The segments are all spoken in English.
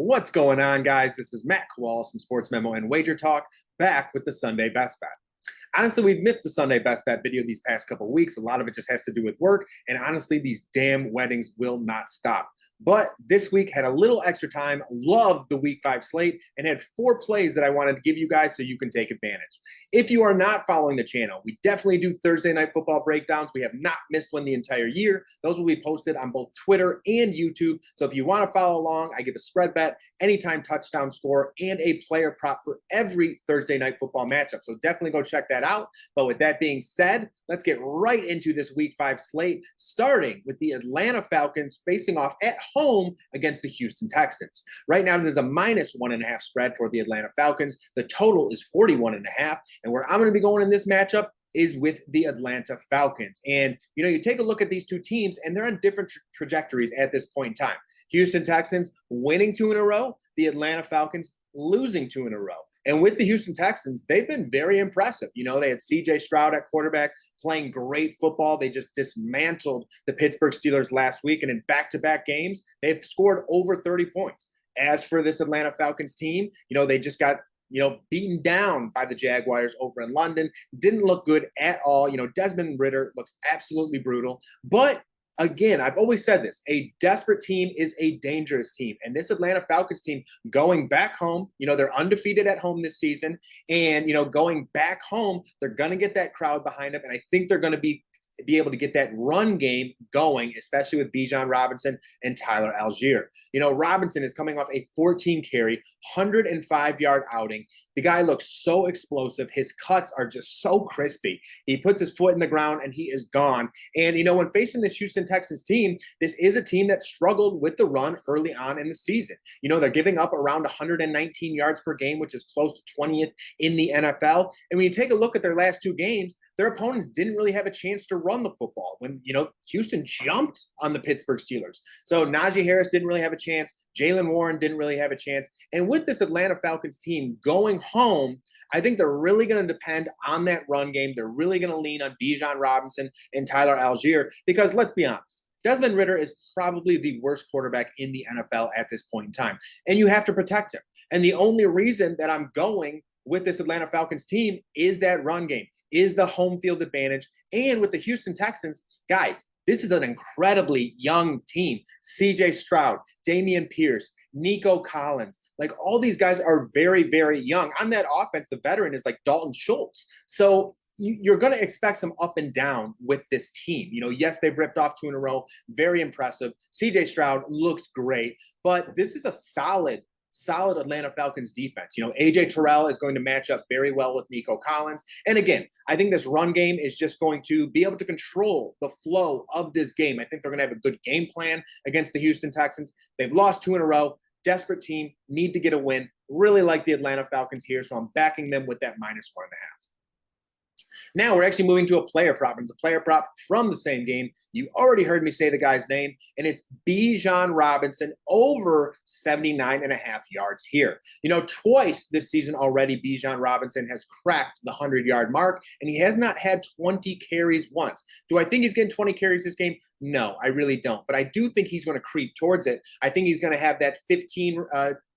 What's going on, guys? This is Matt Kowalis from SportsMemo and WagerTalk, back with the Sunday Best Bet. Honestly, we've missed the Sunday Best Bet video these past couple of weeks. A lot of it just has to do with work, and honestly, these damn weddings will not stop. But this week had a little extra time, loved the Week 5 slate, and had 4 plays that I wanted to give you guys so you can take advantage. If you are not following the channel, we definitely do Thursday Night Football breakdowns. We have not missed one the entire year. Those will be posted on both Twitter and YouTube. So if you want to follow along, I give a spread bet, anytime touchdown score, and a player prop for every Thursday Night Football matchup. So definitely go check that out. But with that being said, let's get right into this Week 5 slate, starting with the Atlanta Falcons facing off at home against the Houston Texans. Right now, there's a -1.5 spread for the Atlanta Falcons. The total is 41.5. And where I'm going to be going in this matchup is with the Atlanta Falcons. And, you take a look at these two teams, and they're on different trajectories at this point in time. Houston Texans winning 2 in a row, the Atlanta Falcons losing 2 in a row. And with the Houston Texans, they've been very impressive. They had C.J. Stroud at quarterback playing great football. They just dismantled the Pittsburgh Steelers last week. And in back-to-back games, they've scored over 30 points. As for this Atlanta Falcons team, they just got beaten down by the Jaguars over in London. Didn't look good at all. Desmond Ridder looks absolutely brutal. But again, I've always said this, a desperate team is a dangerous team. And this Atlanta Falcons team going back home, they're undefeated at home this season. And, going back home, they're going to get that crowd behind them. And I think they're going to be able to get that run game going, especially with Bijan Robinson and Tyler Algier. Robinson is coming off a 14-carry, 105-yard outing. The guy looks so explosive. His cuts are just so crispy. He puts his foot in the ground and he is gone. And, when facing this Houston Texans team, this is a team that struggled with the run early on in the season. They're giving up around 119 yards per game, which is close to 20th in the NFL. And when you take a look at their last 2 games, their opponents didn't really have a chance to run the football when, Houston jumped on the Pittsburgh Steelers. So Najee Harris didn't really have a chance. Jaylen Warren didn't really have a chance. And with this Atlanta Falcons team going home, I think they're really going to depend on that run game. They're really going to lean on Bijan Robinson and Tyler Algier because let's be honest, Desmond Ridder is probably the worst quarterback in the NFL at this point in time. And you have to protect him. And the only reason that I'm going with this Atlanta Falcons team is that run game, is the home field advantage. And with the Houston Texans, guys, this is an incredibly young team. C.J. Stroud, Dameon Pierce, Nico Collins, all these guys are very, very young. On that offense, the veteran is like Dalton Schultz. So you're going to expect some up and down with this team. Yes, they've ripped off 2 in a row. Very impressive. C.J. Stroud looks great, but this is a solid Atlanta Falcons defense. A.J. Terrell is going to match up very well with Nico Collins. And again, I think this run game is just going to be able to control the flow of this game. I think they're going to have a good game plan against the Houston Texans. They've lost 2 in a row. Desperate team, need to get a win. Really like the Atlanta Falcons here, so I'm backing them with that -1.5. Now we're actually moving to a player prop. It's a player prop from the same game. You already heard me say the guy's name, and it's Bijan Robinson over 79.5 yards here. Twice this season already, Bijan Robinson has cracked the 100-yard mark, and he has not had 20 carries once. Do I think he's getting 20 carries this game? No, I really don't. But I do think he's going to creep towards it. I think he's going to have that 15,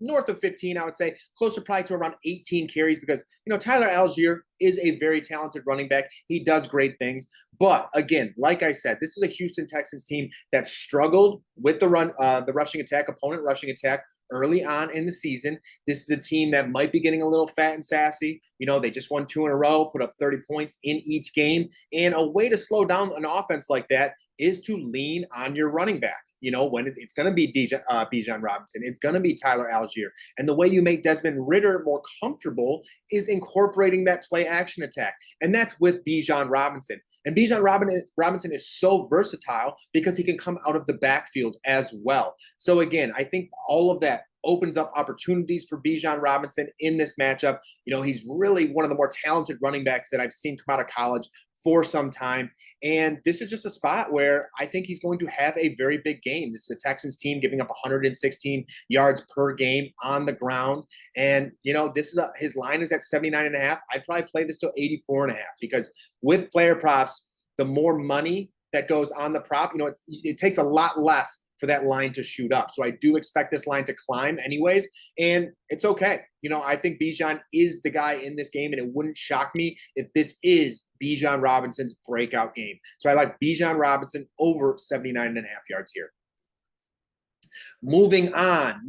north of 15, I would say, closer probably to around 18 carries because, Tyler Algier is a very talented running back. He does great things. But again, like I said, this is a Houston Texans team that struggled with the rushing attack, opponent rushing attack early on in the season. This is a team that might be getting a little fat and sassy. They just won 2 in a row, put up 30 points in each game. And a way to slow down an offense like that is to lean on your running back. When it's going to be Bijan Robinson, it's going to be Tyler Algier. And the way you make Desmond Ridder more comfortable is incorporating that play action attack. And that's with Bijan Robinson. And Bijan Robinson is so versatile because he can come out of the backfield as well. So again, I think all of that opens up opportunities for Bijan Robinson in this matchup. He's really one of the more talented running backs that I've seen come out of college for some time. And this is just a spot where I think he's going to have a very big game. This is a Texans team giving up 116 yards per game on the ground. And, this is his line is at 79.5. I'd probably play this to 84.5 because with player props, the more money that goes on the prop, it takes a lot less for that line to shoot up. So I do expect this line to climb anyways, and it's okay. I think Bijan is the guy in this game, and it wouldn't shock me if this is Bijan Robinson's breakout game. So I like Bijan Robinson over 79.5 yards here. Moving on,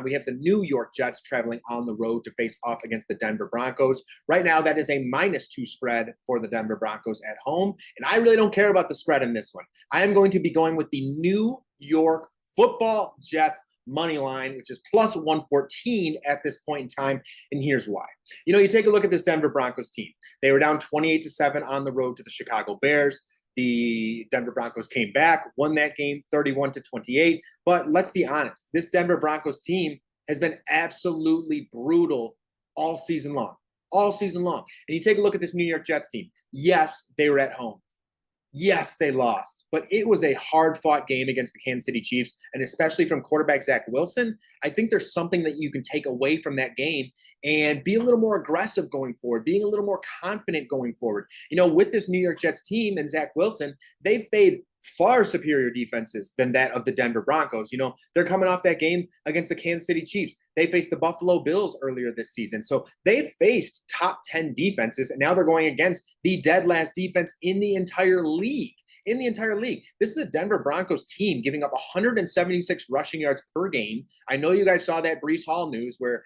we have the New York Jets traveling on the road to face off against the Denver Broncos. Right now, that is a -2 spread for the Denver Broncos at home, and I really don't care about the spread in this one. I am going to be going with the New York Football Jets money line, which is plus 114 at this point in time, and here's why. You take a look at this Denver Broncos team. They were down 28-7 on the road to the Chicago Bears. The Denver Broncos came back, won that game 31-28. But let's be honest, this Denver Broncos team has been absolutely brutal all season long. All season long. And you take a look at this New York Jets team. Yes, they were at home. Yes, they lost, but it was a hard-fought game against the Kansas City Chiefs, and especially from quarterback Zach Wilson. I think there's something that you can take away from that game and be a little more aggressive going forward, being a little more confident going forward. With this New York Jets team and Zach Wilson, they've faced far superior defenses than that of the Denver Broncos. They're coming off that game against the Kansas City Chiefs. They faced the Buffalo Bills earlier this season. So they've faced top 10 defenses, and now they're going against the dead last defense in the entire league. This is a Denver Broncos team giving up 176 rushing yards per game. I know you guys saw that Breece Hall news where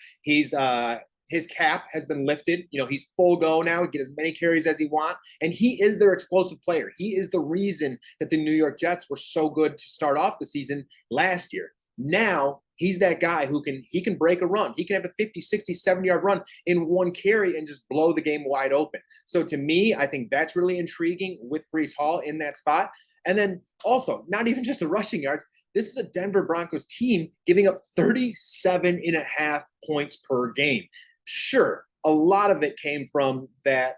his cap has been lifted. He's full go now. He can get as many carries as he wants. And he is their explosive player. He is the reason that the New York Jets were so good to start off the season last year. Now, he's that guy who can break a run. He can have a 50, 60, 70-yard run in one carry and just blow the game wide open. So to me, I think that's really intriguing with Breece Hall in that spot. And then also, not even just the rushing yards, this is a Denver Broncos team giving up 37.5 points per game. Sure, a lot of it came from that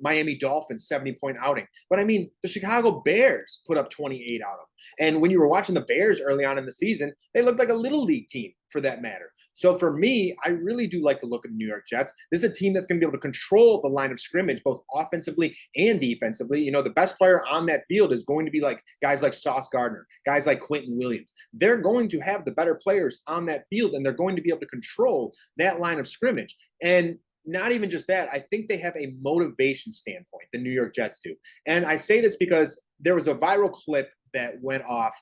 Miami Dolphins 70-point outing. But, the Chicago Bears put up 28 on them. And when you were watching the Bears early on in the season, they looked like a little league team for that matter. So for me, I really do like to look at the New York Jets. This is a team that's going to be able to control the line of scrimmage, both offensively and defensively. The best player on that field is going to be like guys like Sauce Gardner, guys like Quentin Williams. They're going to have the better players on that field, and they're going to be able to control that line of scrimmage. And not even just that, I think they have a motivation standpoint, the New York Jets do. And I say this because there was a viral clip that went off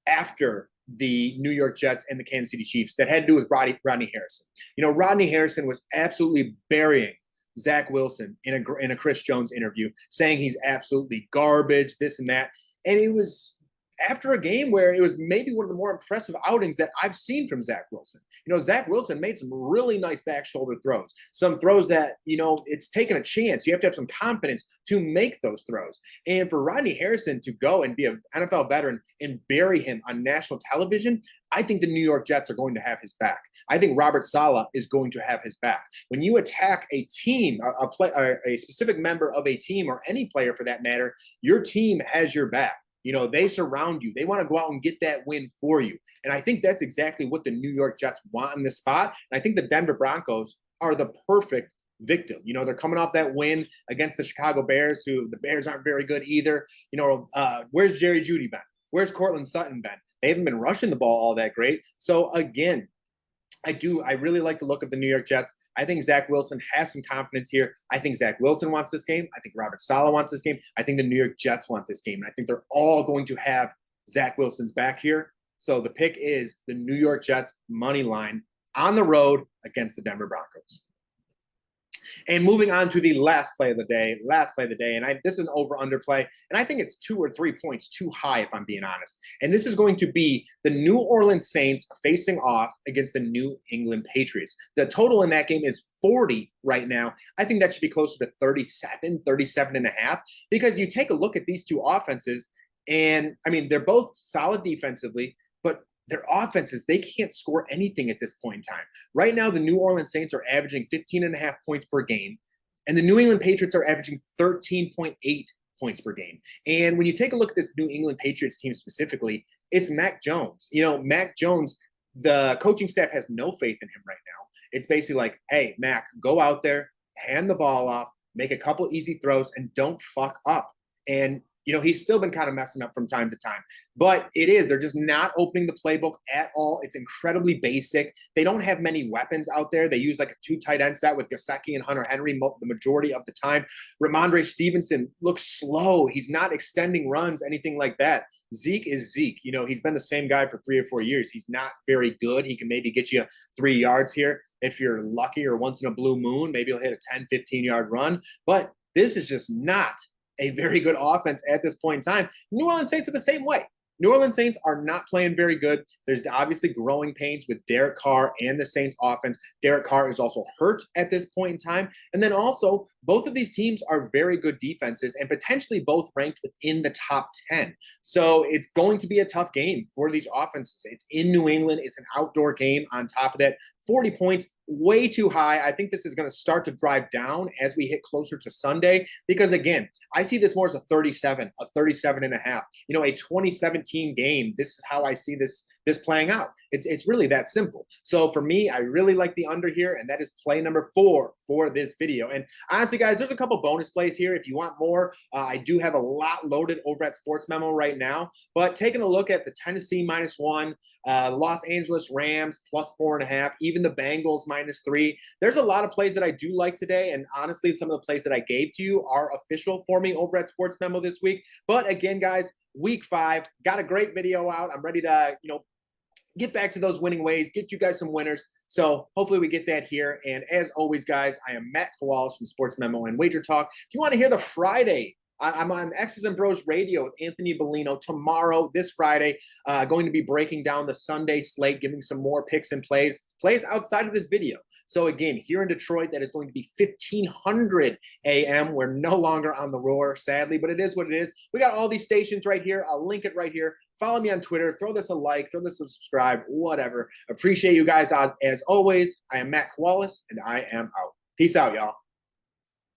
after the New York Jets and the Kansas City Chiefs that had to do with Rodney Harrison. Rodney Harrison was absolutely burying Zach Wilson in a Chris Jones interview, saying he's absolutely garbage, this and that. And it was after a game where it was maybe one of the more impressive outings that I've seen from Zach Wilson. Zach Wilson made some really nice back shoulder throws, some throws that, it's taken a chance. You have to have some confidence to make those throws. And for Rodney Harrison to go and be an NFL veteran and bury him on national television, I think the New York Jets are going to have his back. I think Robert Saleh is going to have his back. When you attack a team, a specific member of a team, or any player for that matter, your team has your back. They surround you. They want to go out and get that win for you. And I think that's exactly what the New York Jets want in this spot. And I think the Denver Broncos are the perfect victim. They're coming off that win against the Chicago Bears, who the Bears aren't very good either. Where's Jerry Jeudy been? Where's Cortland Sutton been? They haven't been rushing the ball all that great. So again, I really like the look of the New York Jets. I think Zach Wilson has some confidence here. I think Zach Wilson wants this game. I think Robert Saleh wants this game. I think the New York Jets want this game. And I think they're all going to have Zach Wilson's back here. So the pick is the New York Jets money line on the road against the Denver Broncos. And moving on to the last play of the day, and this is an over-under play, and I think it's 2 or 3 points too high, if I'm being honest. And this is going to be the New Orleans Saints facing off against the New England Patriots. The total in that game is 40 right now. I think that should be closer to 37 and a half, because you take a look at these two offenses, and they're both solid defensively, but their offenses, they can't score anything at this point in time. Right now, the New Orleans Saints are averaging 15.5 points per game, and the New England Patriots are averaging 13.8 points per game. And when you take a look at this New England Patriots team specifically, it's Mac Jones. Mac Jones, the coaching staff has no faith in him right now. It's basically like, hey, Mac, go out there, hand the ball off, make a couple easy throws, and don't fuck up. And He's still been kind of messing up from time to time. But they're just not opening the playbook at all. It's incredibly basic. They don't have many weapons out there. They use like a 2 tight end set with Gesicki and Hunter Henry the majority of the time. Ramondre Stevenson looks slow. He's not extending runs, anything like that. Zeke is Zeke. He's been the same guy for 3 or 4 years. He's not very good. He can maybe get you 3 yards here if you're lucky, or once in a blue moon, maybe he'll hit a 10, 15-yard run. But this is just not a very good offense at this point in time. New Orleans Saints are the same way. New Orleans Saints are not playing very good. There's obviously growing pains with Derek Carr and the Saints offense. Derek Carr is also hurt at this point in time. And then also, both of these teams are very good defenses and potentially both ranked within the top 10. So it's going to be a tough game for these offenses. It's in New England. It's an outdoor game on top of that. 40 points, way too high. I think this is going to start to drive down as we hit closer to Sunday, because again, I see this more as a 37 and a half. A 2017 game. This is how I see this playing out. It's really that simple. So for me, I really like the under here, and that is play number 4 for this video. And honestly, guys, there's a couple bonus plays here. If you want more, I do have a lot loaded over at SportsMemo right now. But taking a look at the Tennessee -1, Los Angeles Rams +4.5, even the Bengals -3. There's a lot of plays that I do like today, and honestly, some of the plays that I gave to you are official for me over at SportsMemo this week. But again, guys, week 5, got a great video out. I'm ready to, get back to those winning ways, get you guys some winners. So hopefully we get that here. And as always, guys, I am Matt Kowalis from SportsMemo and WagerTalk. If you want to hear the Friday, I'm on SM.buzz Radio with Anthony Bellino tomorrow, this Friday, going to be breaking down the Sunday slate, giving some more picks and plays outside of this video. So again, here in Detroit, that is going to be 1500 a.m. We're no longer on the roar, sadly, but it is what it is. We got all these stations right here. I'll link it right here. Follow me on Twitter. Throw this a like. Throw this a subscribe. Whatever. Appreciate you guys. As always, I am Matt Kowalis, and I am out. Peace out, y'all.